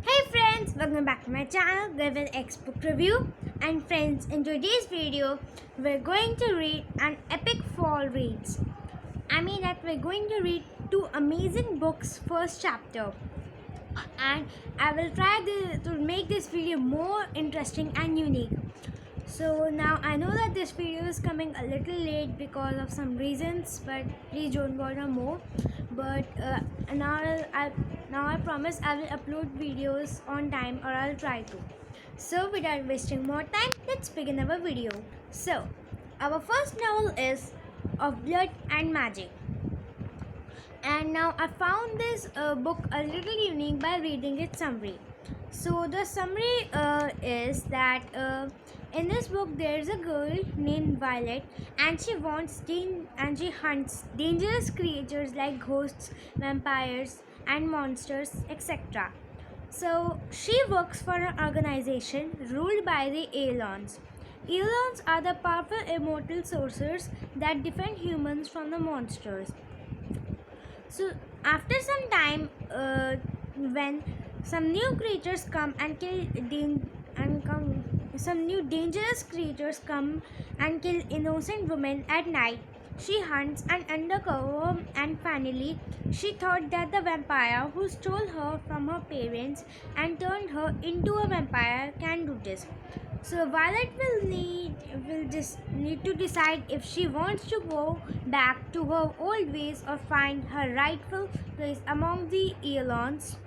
Hey friends, welcome back to my channel, Level X Book Review. And friends, in today's video, we're going to read an epic fall reads. We're going to read two amazing books, first chapter. And I will try to make this video more interesting and unique. So now I know that this video is coming a little late because of some reasons, but please don't bother more. But now I promise I will upload videos on time, or I'll try to. So without wasting more time, let's begin our video. So our first novel is Of Blood and Magic. And now I found this book a little unique by reading its summary. So the summary is that in this book there is a girl named Violet, and she hunts dangerous creatures like ghosts, vampires, and monsters, etc. So she works for an organization ruled by the Aelons. Aelons are the powerful immortal sorcerers that defend humans from the monsters. So after some time, when some new creatures come and some new dangerous creatures come and kill innocent women at night, she hunts and undercover, and finally she thought that the vampire who stole her from her parents and turned her into a vampire can do this. So Violet will just need to decide if she wants to go back to her old ways or find her rightful place among the Aelons.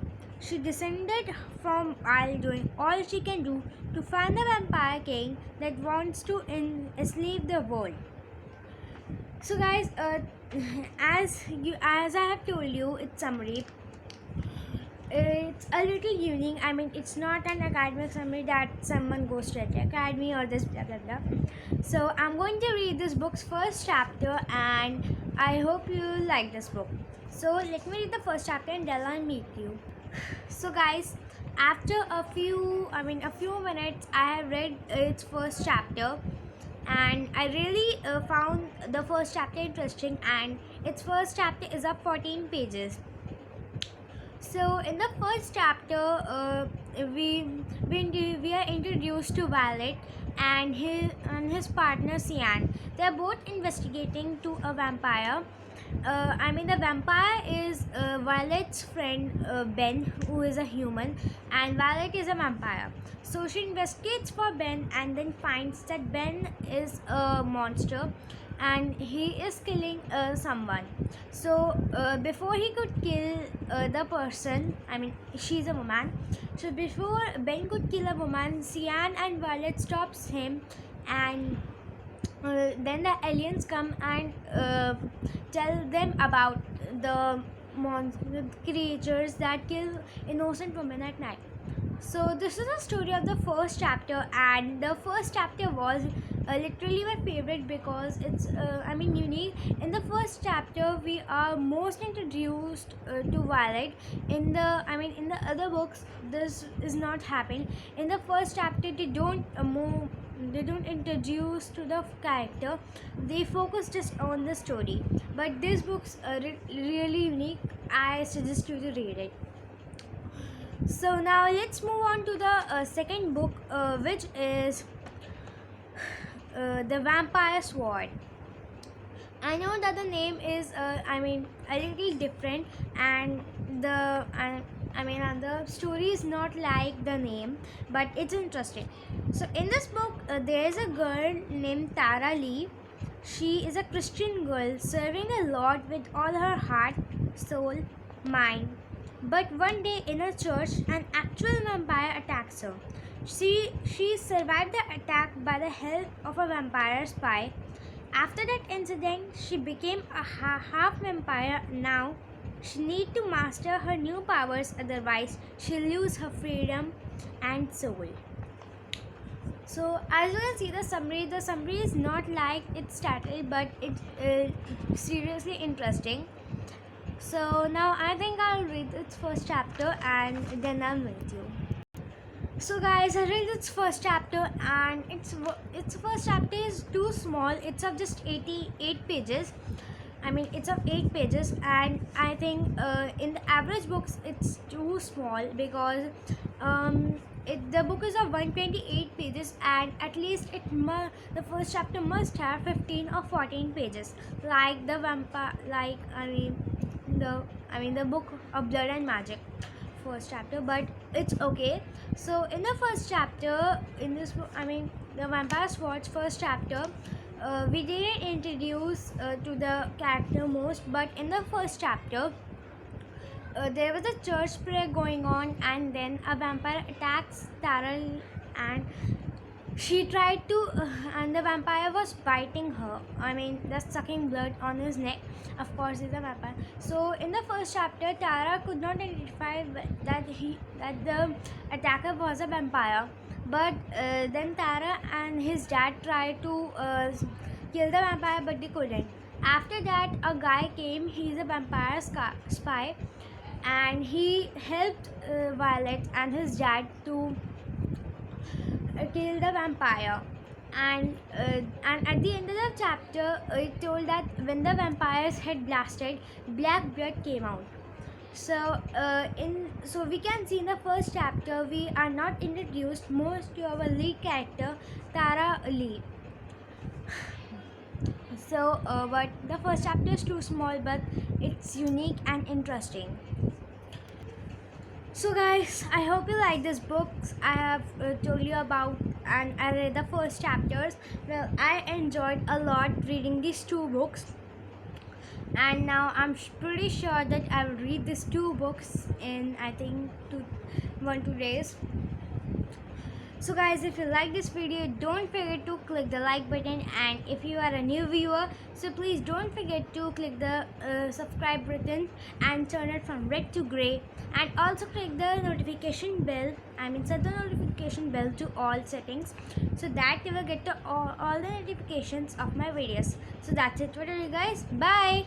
She descended from while doing all she can do to find the vampire king that wants to enslave the world. So guys, as I have told you, its summary. It's a little unique. It's not an academic summary that someone goes to the academy or this blah blah blah. So I'm going to read this book's first chapter, and I hope you like this book. So let me read the first chapter, and then I'll meet you. So guys, after a few minutes, I have read its first chapter, and I really found the first chapter interesting. And its first chapter is of 14 pages. So in the first chapter, we are introduced to Violet and his partner Cyan. They are both investigating to a vampire. The vampire is Violet's friend Ben, who is a human, and Violet is a vampire. So she investigates for Ben and then finds that Ben is a monster and he is killing someone. So before he could kill the person, she's a woman. So before Ben could kill a woman, Cyan and Violet stops him, and then the aliens come and tell them about the creatures that kill innocent women at night. So this is the story of the first chapter, and the first chapter was literally my favorite because it's unique. In the first chapter, we are most introduced to Violet. In the other books, this is not happening. In the first chapter, they don't introduce to the character. They focus just on the story. But these books are really unique. I suggest you to read it. So now let's move on to the second book, which is The Vampire Sword. I know that the name is a little different, and the story is not like the name, but it's interesting. So in this book, there is a girl named Tara Lee. She is a Christian girl serving the Lord with all her heart, soul, mind. But one day in a church, an actual vampire attacks her. She survived the attack by the help of a vampire spy. After that incident, she became a half vampire. Now, she needs to master her new powers, otherwise she'll lose her freedom and soul. So as you can see the summary is not like its title, but it's seriously interesting. So now I think I'll read its first chapter and then I'll meet you. So guys, I read its first chapter, and its first chapter is too small. It's of just 88 pages, I mean, it's of 8 pages, and I think in the average books it's too small because the book is of 128 pages, and at least the first chapter must have 15 or 14 pages, like the vampire, like the book of Blood and Magic first chapter. But it's okay. So in the first chapter, in this book, the Vampire Sword's first chapter, we didn't introduce to the character most, but in the first chapter there was a church prayer going on, and then a vampire attacks Tara, and she tried to and the vampire was biting her, just sucking blood on his neck. Of course, he's a vampire. So in the first chapter, Tara could not identify that the attacker was a vampire, but then Tara and his dad tried to kill the vampire, but they couldn't. After that, a guy came. He's a vampire spy, and he helped Violet and his dad to kill the vampire. And at the end of the chapter, it told that when the vampire's head blasted, black blood came out. So we can see in the first chapter we are not introduced most to our lead character, Tara Lee. So but the first chapter is too small, but it's unique and interesting. So guys, I hope you like this book I have told you about, and I read the first chapters. Well, I enjoyed a lot reading these 2 books, and now I'm pretty sure that I will read these 2 books in, I think, 2 days. So guys, if you like this video, don't forget to click the like button, and if you are a new viewer, so please don't forget to click the subscribe button and turn it from red to gray, and also click the notification bell, set the notification bell to all settings, so that you will get all the notifications of my videos. So that's it for today guys. Bye.